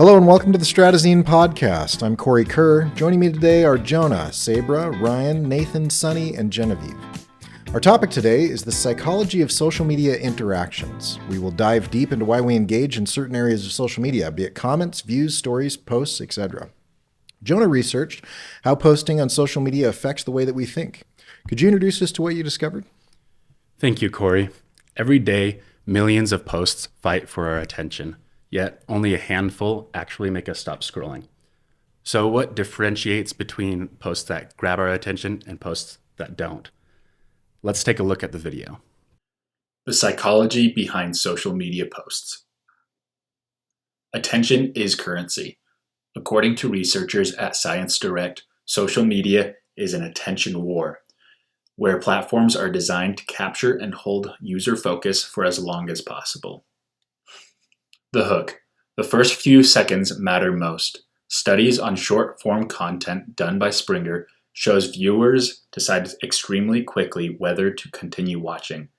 Hello and welcome to the Stratazine Podcast. I'm Corey Kerr. Joining me today are Jonah, Sabra, Ryan, Nathan, Sunny, and Genevieve. Our topic today is the psychology of social media interactions. We will dive deep into why we engage in certain areas of social media, be it comments, views, stories, posts, etc. Jonah researched how posting on social media affects the way that we think. Could you introduce us to what you discovered? Thank you, Corey. Every day, millions of posts fight for our attention, yet only a handful actually make us stop scrolling. So what differentiates between posts that grab our attention and posts that don't? Let's take a look at the video. The psychology behind social media posts. Attention is currency. According to researchers at Science Direct, social media is an attention war, where platforms are designed to capture and hold user focus for as long as possible. The hook. The first few seconds matter most. Studies on short-form content done by Springer shows viewers decide extremely quickly whether to continue watching.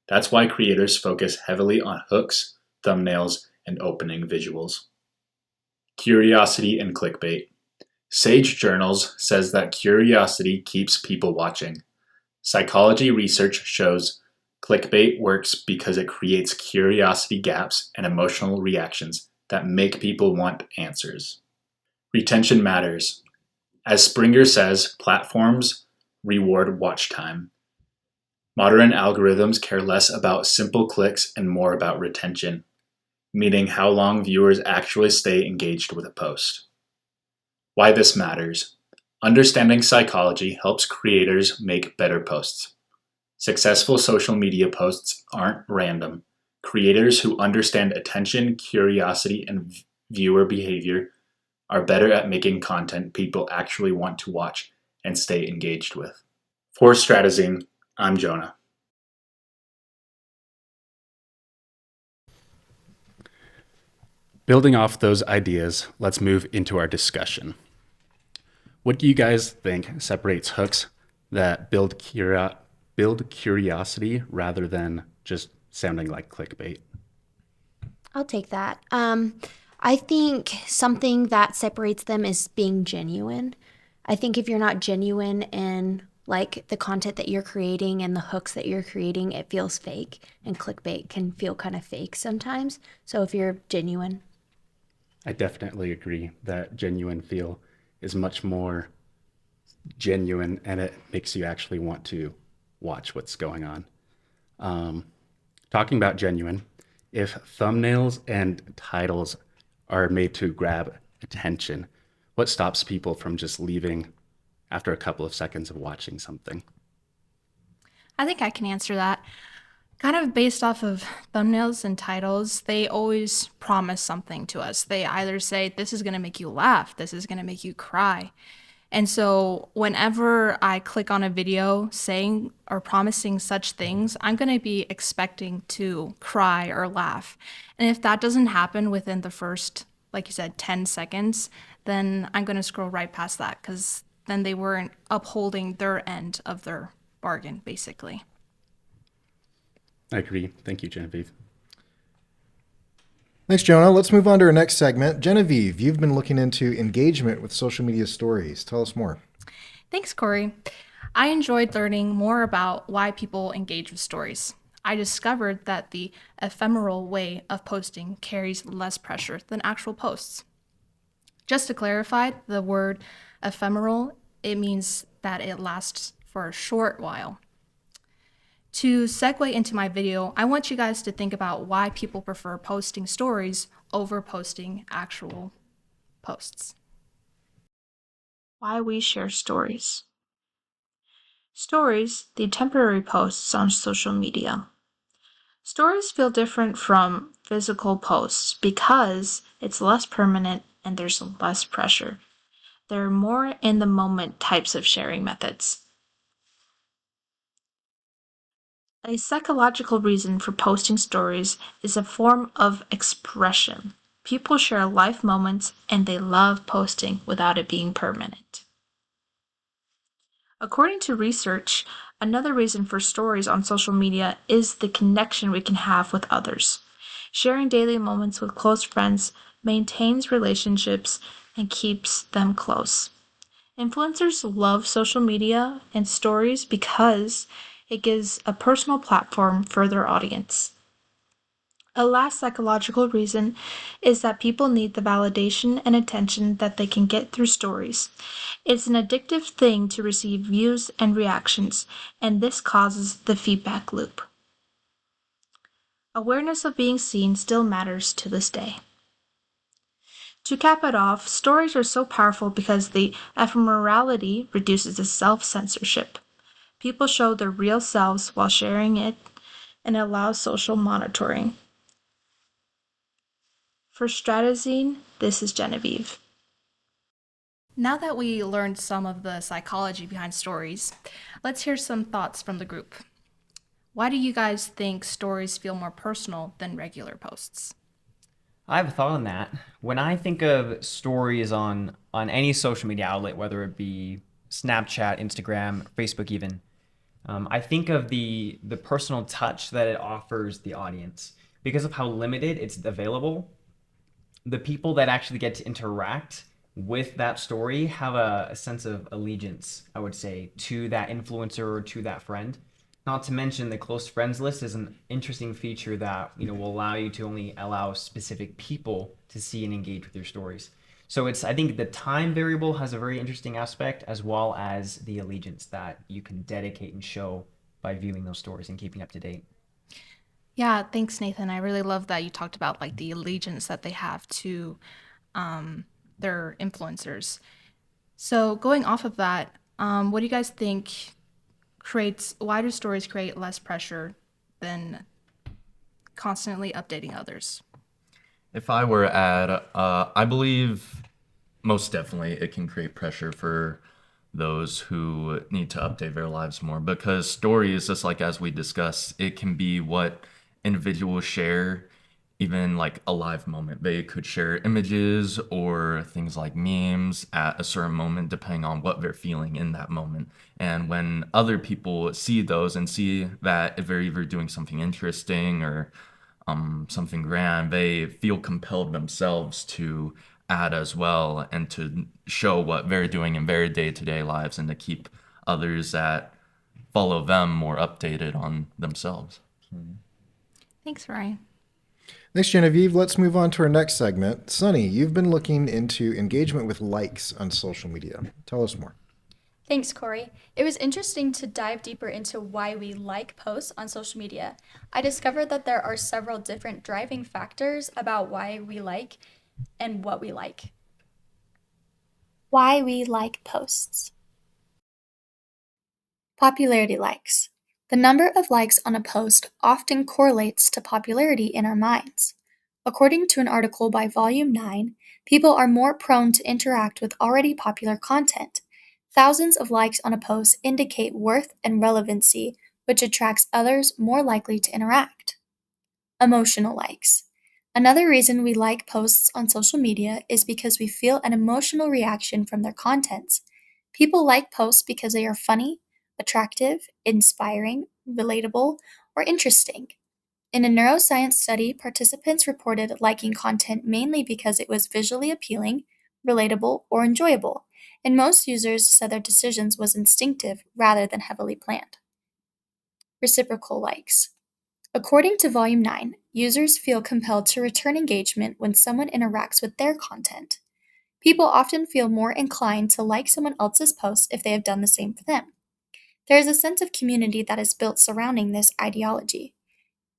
That's why creators focus heavily on hooks, thumbnails, and opening visuals. Curiosity and clickbait. Sage Journals says that curiosity keeps people watching. Psychology research shows clickbait works because it creates curiosity gaps and emotional reactions that make people want answers. Retention matters. As Springer says, platforms reward watch time. Modern algorithms care less about simple clicks and more about retention, meaning how long viewers actually stay engaged with a post. Why this matters. Understanding psychology helps creators make better posts. Successful social media posts aren't random. Creators who understand attention, curiosity, and viewer behavior are better at making content people actually want to watch and stay engaged with. For Stratazine, I'm Jonah. Building off those ideas, let's move into our discussion. What do you guys think separates hooks that build curiosity rather than just sounding like clickbait? I'll take that. I think something that separates them is being genuine. I think if you're not genuine in like the content that you're creating and the hooks that you're creating, it feels fake, and clickbait can feel kind of fake sometimes. So if you're genuine. I definitely agree that genuine feel is much more genuine, and it makes you actually want to watch what's going on. Talking about genuine, if thumbnails and titles are made to grab attention, what stops people from just leaving after a couple of seconds of watching something? I think I can answer that. Kind of based off of thumbnails and titles, they always promise something to us. They either say, this is going to make you laugh, this is going to make you cry. And so whenever I click on a video saying or promising such things, I'm going to be expecting to cry or laugh. And if that doesn't happen within the first, like you said, 10 seconds, then I'm going to scroll right past that because then they weren't upholding their end of their bargain, basically. I agree. Thank you, Genevieve. Thanks, Jonah. Let's move on to our next segment. Genevieve, you've been looking into engagement with social media stories. Tell us more. Thanks, Corey. I enjoyed learning more about why people engage with stories. I discovered that the ephemeral way of posting carries less pressure than actual posts. Just to clarify, the word ephemeral, it means that it lasts for a short while. To segue into my video, I want you guys to think about why people prefer posting stories over posting actual posts. Why we share stories. Stories, the temporary posts on social media. Stories feel different from physical posts because it's less permanent and there's less pressure. They're more in the moment types of sharing methods. A psychological reason for posting stories is a form of expression. People share life moments and they love posting without it being permanent. According to research, another reason for stories on social media is the connection we can have with others. Sharing daily moments with close friends maintains relationships, and keeps them close. Influencers love social media and stories because it gives a personal platform for their audience. A last psychological reason is that people need the validation and attention that they can get through stories. It's an addictive thing to receive views and reactions, and this causes the feedback loop. Awareness of being seen still matters to this day. To cap it off, stories are so powerful because the ephemerality reduces the self-censorship. People show their real selves while sharing it and allows social monitoring. For Stratazine, this is Genevieve. Now that we learned some of the psychology behind stories, let's hear some thoughts from the group. Why do you guys think stories feel more personal than regular posts? I have a thought on that. When I think of stories on any social media outlet, whether it be Snapchat, Instagram, Facebook even, I think of the personal touch that it offers the audience. Because of how limited it's available, the people that actually get to interact with that story have a sense of allegiance, I would say, to that influencer or to that friend. Not to mention the close friends list is an interesting feature that will allow you to only allow specific people to see and engage with your stories. So I think the time variable has a very interesting aspect, as well as the allegiance that you can dedicate and show by viewing those stories and keeping up to date. Yeah, thanks, Nathan. I really love that you talked about like the allegiance that they have to their influencers. So going off of that, what do you guys think why do stories create less pressure than constantly updating others? If I were to add, I believe most definitely it can create pressure for those who need to update their lives more, because stories, just like as we discussed, it can be what individuals share, even like a live moment. They could share images or things like memes at a certain moment, depending on what they're feeling in that moment. And when other people see those and see that if they're either doing something interesting or something grand, they feel compelled themselves to add as well and to show what they're doing in their day-to-day lives and to keep others that follow them more updated on themselves. Thanks, Ryan. Thanks, Genevieve. Let's move on to our next segment. Sunny, you've been looking into engagement with likes on social media. Tell us more. Thanks, Corey. It was interesting to dive deeper into why we like posts on social media. I discovered that there are several different driving factors about why we like and what we like. Why we like posts. Popularity likes. The number of likes on a post often correlates to popularity in our minds. According to an article by Volume 9, people are more prone to interact with already popular content. Thousands of likes on a post indicate worth and relevancy, which attracts others more likely to interact. Emotional likes. Another reason we like posts on social media is because we feel an emotional reaction from their contents. People like posts because they are funny, attractive, inspiring, relatable, or interesting. In a neuroscience study, participants reported liking content mainly because it was visually appealing, relatable, or enjoyable, and most users said their decisions was instinctive rather than heavily planned. Reciprocal likes. According to Volume 9, users feel compelled to return engagement when someone interacts with their content. People often feel more inclined to like someone else's posts if they have done the same for them. There is a sense of community that is built surrounding this ideology.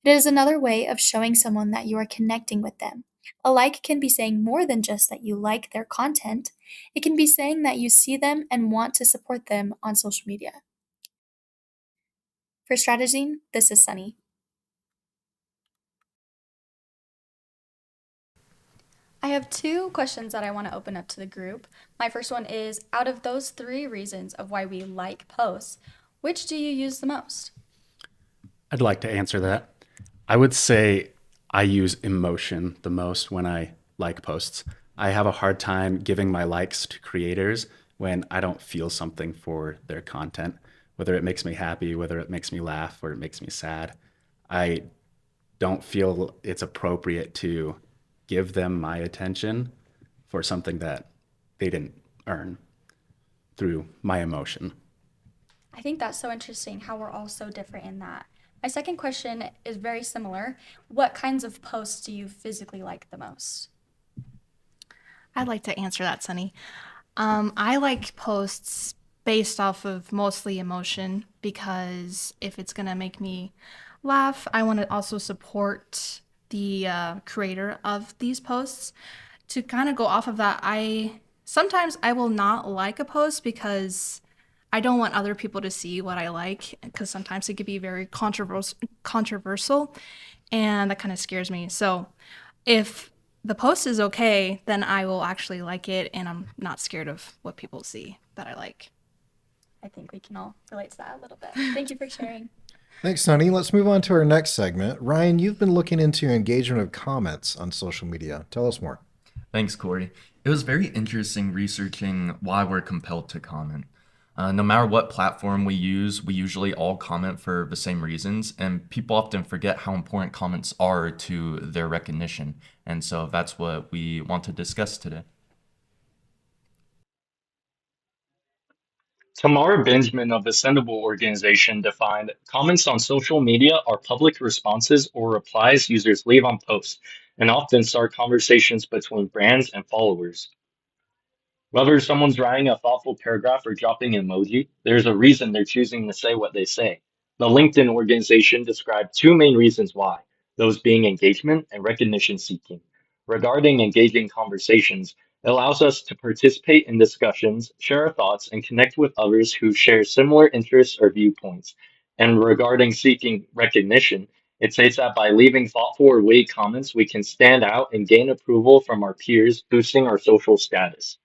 It is another way of showing someone that you are connecting with them. A like can be saying more than just that you like their content. It can be saying that you see them and want to support them on social media. For Stratazine, this is Sunny. I have two questions that I want to open up to the group. My first one is, out of those three reasons of why we like posts, which do you use the most? I'd like to answer that. I would say I use emotion the most when I like posts. I have a hard time giving my likes to creators when I don't feel something for their content, whether it makes me happy, whether it makes me laugh, or it makes me sad. I don't feel it's appropriate to give them my attention for something that they didn't earn through my emotion. I think that's so interesting how we're all so different in that. My second question is very similar. What kinds of posts do you physically like the most? I'd like to answer that, Sunny. I like posts based off of mostly emotion because if it's going to make me laugh, I want to also support the creator of these posts. To kind of go off of that, sometimes I will not like a post because I don't want other people to see what I like, because sometimes it could be very controversial, and that kind of scares me. So if the post is okay, then I will actually like it, and I'm not scared of what people see that I like. I think we can all relate to that a little bit. Thank you for sharing. Thanks, Sunny. Let's move on to our next segment. Ryan, you've been looking into engagement of comments on social media. Tell us more. Thanks, Corey. It was very interesting researching why we're compelled to comment. No matter what platform we use, we usually all comment for the same reasons, and people often forget how important comments are to their recognition. And so that's what we want to discuss today. Tamara Benjamin of the Sendable organization defined comments on social media are public responses or replies users leave on posts and often start conversations between brands and followers. Whether someone's writing a thoughtful paragraph or dropping an emoji, there's a reason they're choosing to say what they say. The LinkedIn organization described two main reasons why, those being engagement and recognition seeking. Regarding engaging conversations, it allows us to participate in discussions, share our thoughts, and connect with others who share similar interests or viewpoints. And regarding seeking recognition, it states that by leaving thoughtful or witty comments, we can stand out and gain approval from our peers, boosting our social status.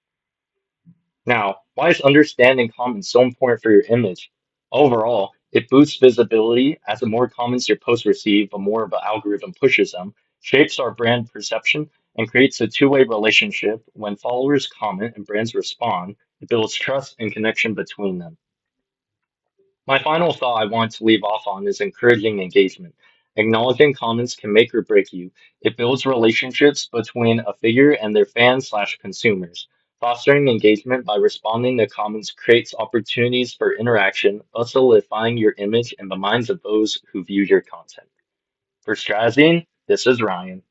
Now, why is understanding comments so important for your image? Overall, it boosts visibility as the more comments your posts receive, the more the algorithm pushes them, shapes our brand perception, and creates a two-way relationship. When followers comment and brands respond, it builds trust and connection between them. My final thought I want to leave off on is encouraging engagement. Acknowledging comments can make or break you. It builds relationships between a figure and their fans/consumers. Fostering engagement by responding to comments creates opportunities for interaction, thus solidifying your image in the minds of those who view your content. For Strazine, this is Ryan.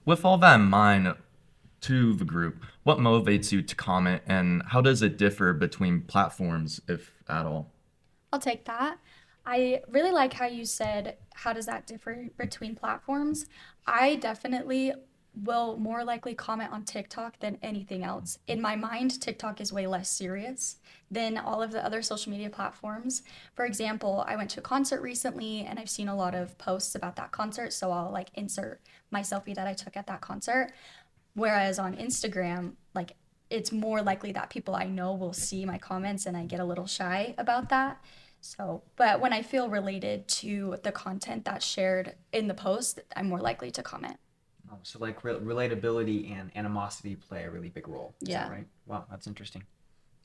With all that in mind, to the group, what motivates you to comment and how does it differ between platforms, if at all? I'll take that. I really like how you said, how does that differ between platforms? I definitely will more likely comment on TikTok than anything else. In my mind, TikTok is way less serious than all of the other social media platforms. For example, I went to a concert recently and I've seen a lot of posts about that concert, so I'll like insert my selfie that I took at that concert. Whereas on Instagram, like it's more likely that people I know will see my comments and I get a little shy about that. So, but when I feel related to the content that's shared in the post, I'm more likely to comment. Oh, so like relatability and animosity play a really big role. Is Yeah. that right? Wow, that's interesting.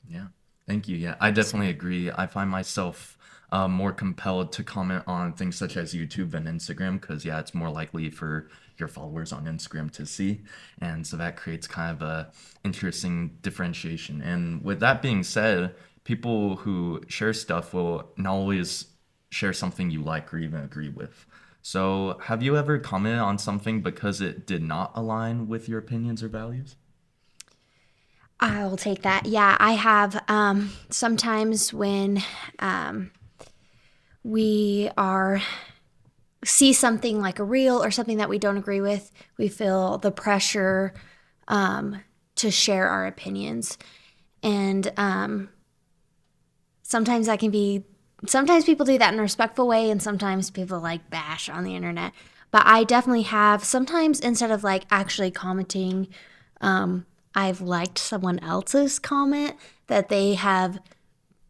Yeah, thank you. Yeah, I definitely agree. I find myself more compelled to comment on things such as YouTube than Instagram because, yeah, it's more likely for your followers on Instagram to see. And so that creates kind of a interesting differentiation. And with that being said, people who share stuff will not always share something you like or even agree with. So have you ever commented on something because it did not align with your opinions or values? I'll take that. Yeah, I have. Sometimes when we see something like a reel or something that we don't agree with, we feel the pressure to share our opinions. And sometimes that can be, sometimes people do that in a respectful way, and sometimes people like bash on the internet. But I definitely have, sometimes instead of like actually commenting, I've liked someone else's comment that they have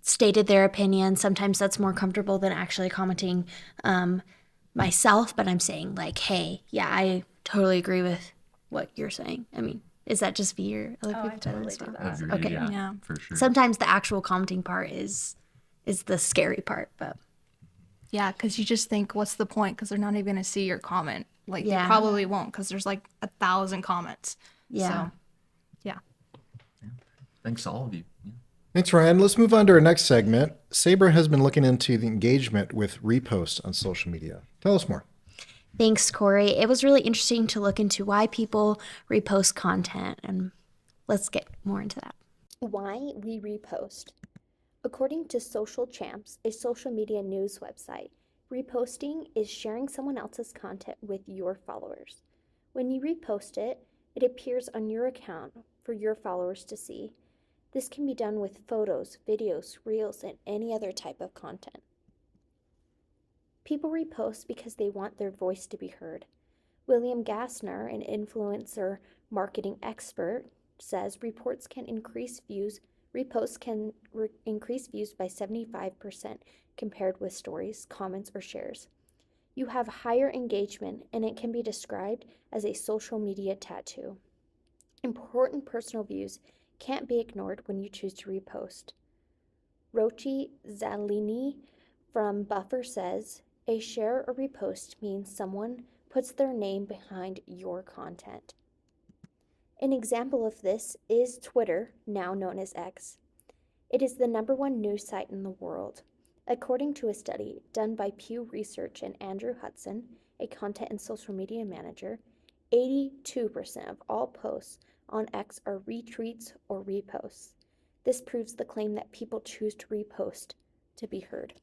stated their opinion. Sometimes that's more comfortable than actually commenting myself, but I'm saying like, hey, yeah, I totally agree with what you're saying. I mean, is that just me or other people? I totally do that. Agreed, Okay. Yeah. for sure. Sometimes the actual commenting part is the scary part, but Yeah, because you just think, what's the point? Because they're not even going to see your comment. Like, Yeah. they probably won't because there's like 1,000 comments. Yeah. So, yeah. Thanks to all of you. Yeah. Thanks, Ryan. Let's move on to our next segment. Sabra has been looking into the engagement with reposts on social media. Tell us more. Thanks, Corey. It was really interesting to look into why people repost content, and let's get more into that. Why we repost. According to Social Champs, a social media news website, reposting is sharing someone else's content with your followers. When you repost it, it appears on your account for your followers to see. This can be done with photos, videos, reels, and any other type of content. People repost because they want their voice to be heard. William Gassner, an influencer marketing expert, says reposts can increase views by 75% compared with stories, comments, or shares. You have higher engagement, and it can be described as a social media tattoo. Important personal views can't be ignored when you choose to repost. Rochi Zalini from Buffer says, a share or repost means someone puts their name behind your content. An example of this is Twitter, now known as X. It is the #1 news site in the world. According to a study done by Pew Research and Andrew Hudson, a content and social media manager, 82% of all posts on X are retweets or reposts. This proves the claim that people choose to repost to be heard.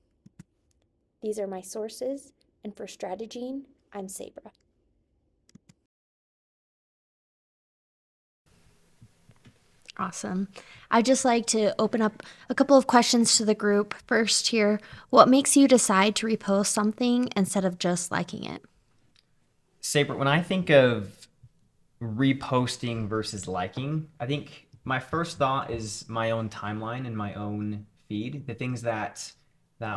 These are my sources, and for Strategene, I'm Sabra. Awesome. I'd just like to open up a couple of questions to the group. First here, what makes you decide to repost something instead of just liking it? Sabra, when I think of reposting versus liking, I think my first thought is my own timeline and my own feed. The things that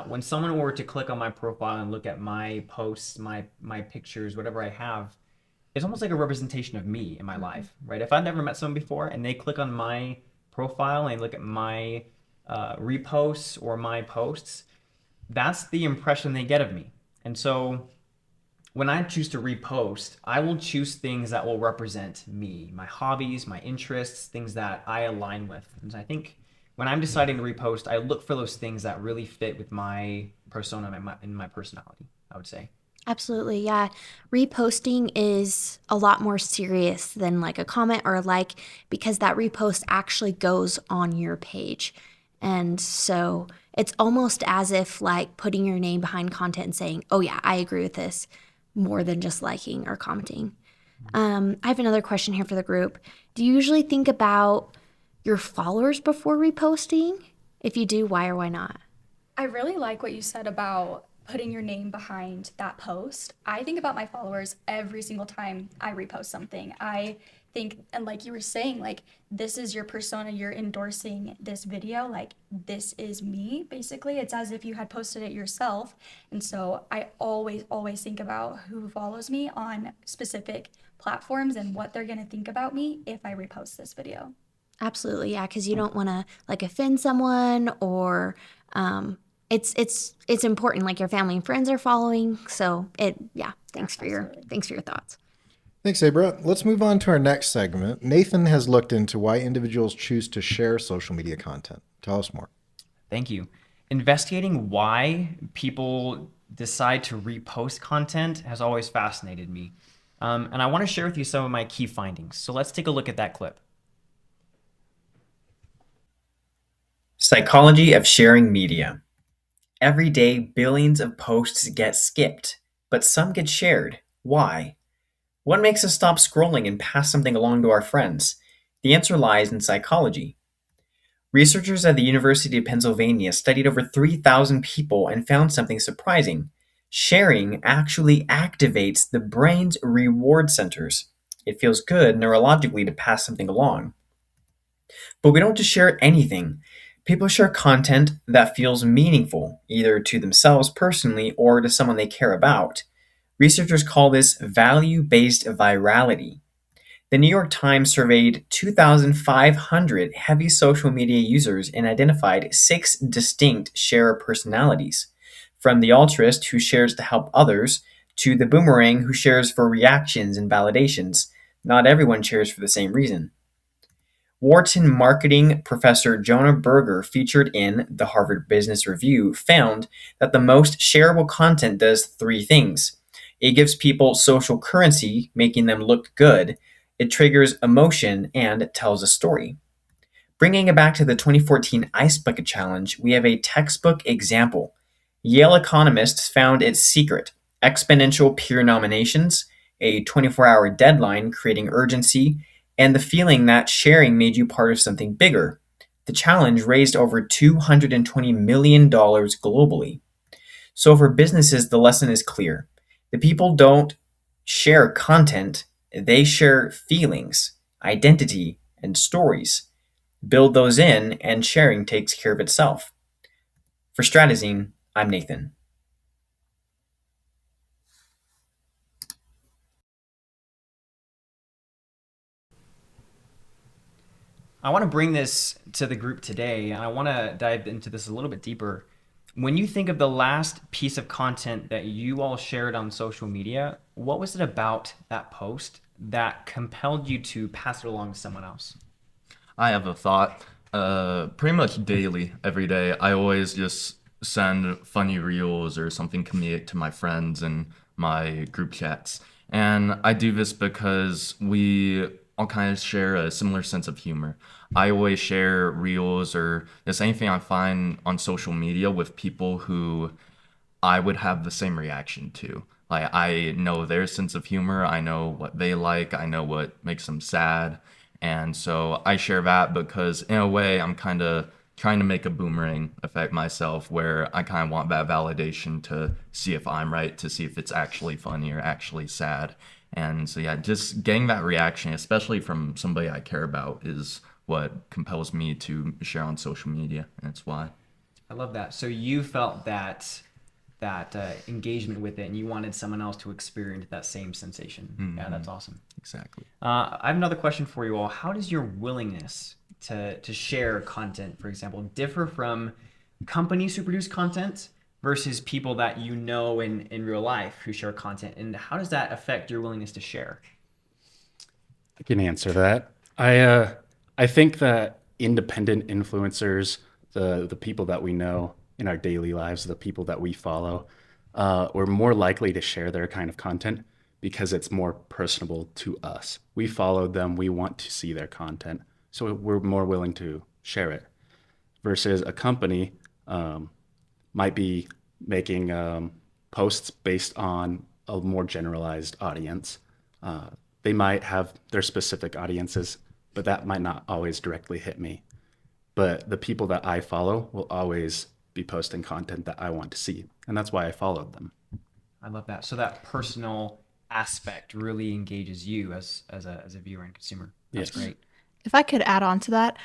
when someone were to click on my profile and look at my posts, my pictures, whatever I have, it's almost like a representation of me in my life, right? If I've never met someone before and they click on my profile and look at my reposts or my posts, that's the impression they get of me. And so when I choose to repost, I will choose things that will represent me, my hobbies, my interests, things that I align with. And so I think when I'm deciding to repost, I look for those things that really fit with my persona and my personality, I would say. Absolutely, yeah. Reposting is a lot more serious than like a comment or a like, because that repost actually goes on your page. And so it's almost as if like putting your name behind content and saying, oh yeah, I agree with this, more than just liking or commenting. I have another question here for the group. Do you usually think about your followers before reposting? If you do, why or why not? I really like what you said about putting your name behind that post. I think about my followers every single time I repost something. I think, and like you were saying, like, this is your persona, you're endorsing this video, like, this is me, basically. It's as if you had posted it yourself. And so I always think about who follows me on specific platforms and what they're going to think about me if I repost this video. Absolutely, yeah, because you don't want to like offend someone, or it's important. Like your family and friends are following, so thanks for your thoughts. Thanks, Sabra. Let's move on to our next segment. Nathan has looked into why individuals choose to share social media content. Tell us more. Thank you. Investigating why people decide to repost content has always fascinated me. And I want to share with you some of my key findings. So let's take a look at that clip. Psychology of sharing media. Every day, billions of posts get skipped, but some get shared. Why? What makes us stop scrolling and pass something along to our friends? The answer lies in psychology. Researchers at the University of Pennsylvania studied over 3,000 people and found something surprising. Sharing actually activates the brain's reward centers. It feels good neurologically to pass something along. But we don't just share anything. People share content that feels meaningful, either to themselves personally or to someone they care about. Researchers call this value-based virality. The New York Times surveyed 2,500 heavy social media users and identified 6 distinct sharer personalities. from the altruist who shares to help others to the boomerang who shares for reactions and validations. Not everyone shares for the same reason. Wharton marketing professor Jonah Berger, featured in the Harvard Business Review, found that the most shareable content does three things. It gives people social currency, making them look good. It triggers emotion and tells a story. Bringing it back to the 2014 Ice Bucket Challenge, we have a textbook example. Yale economists found its secret: exponential peer nominations, a 24-hour deadline creating urgency, and the feeling that sharing made you part of something bigger. The challenge raised over $220 million globally. So for businesses, the lesson is clear. The people don't share content, they share feelings, identity, and stories. Build those in, and sharing takes care of itself. For Stratazine, I'm Nathan. I want to bring this to the group today, and I want to dive into this a little bit deeper. When you think of the last piece of content that you all shared on social media, what was it about that post that compelled you to pass it along to someone else? I have a thought. Pretty much daily, every day, I always just send funny reels or something comedic to my friends and my group chats. And I do this because we all kind of share a similar sense of humor. I always share reels or just anything I find on social media with people who I would have the same reaction to. Like, I know their sense of humor, I know what they like, I know what makes them sad. And so I share that because in a way I'm kind of trying to make a boomerang effect myself, where I kind of want that validation to see if I'm right, to see if it's actually funny or actually sad. And so yeah, just getting that reaction, especially from somebody I care about, is what compels me to share on social media. And that's why. I love that. So you felt that engagement with it, and you wanted someone else to experience that same sensation. Mm-hmm. Yeah, that's awesome. Exactly. I have another question for you all. How does your willingness to share content, for example, differ from companies who produce content versus people that you know in real life who share content? And how does that affect your willingness to share? I can answer that. I think that independent influencers, the people that we know in our daily lives, the people that we follow, we're more likely to share their kind of content because it's more personable to us. We followed them. We want to see their content. So we're more willing to share it versus a company might be making posts based on a more generalized audience. They might have their specific audiences, but that might not always directly hit me. But the people that I follow will always be posting content that I want to see. And that's why I followed them. I love that. So that personal aspect really engages you as a viewer and consumer. That's great. If I could add on to that,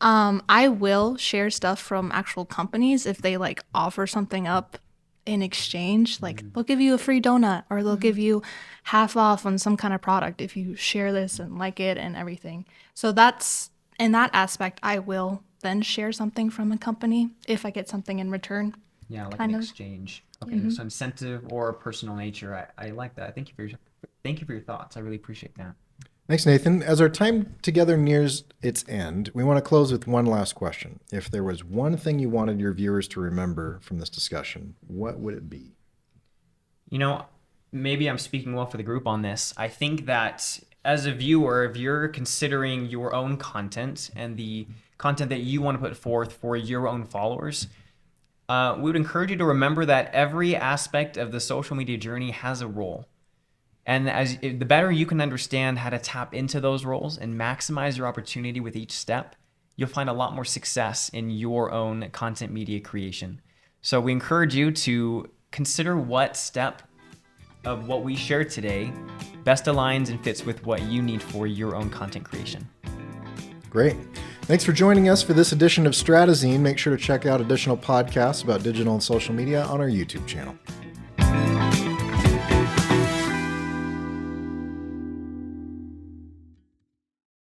I will share stuff from actual companies if they like offer something up in exchange. Like they'll give you a free donut, or they'll give you half off on some kind of product if you share this and like it and everything. So that's, in that aspect, I will then share something from a company if I get something in return. Yeah, like an exchange. Okay, so incentive or personal nature. I like that. Thank you for your thoughts. I really appreciate that. Thanks, Nathan. As our time together nears its end, we want to close with one last question. If there was one thing you wanted your viewers to remember from this discussion, what would it be? You know, maybe I'm speaking well for the group on this. I think that as a viewer, if you're considering your own content and the content that you want to put forth for your own followers, we would encourage you to remember that every aspect of the social media journey has a role. And the better you can understand how to tap into those roles and maximize your opportunity with each step, you'll find a lot more success in your own content media creation. So we encourage you to consider what step of what we shared today best aligns and fits with what you need for your own content creation. Great. Thanks for joining us for this edition of Stratazine. Make sure to check out additional podcasts about digital and social media on our YouTube channel.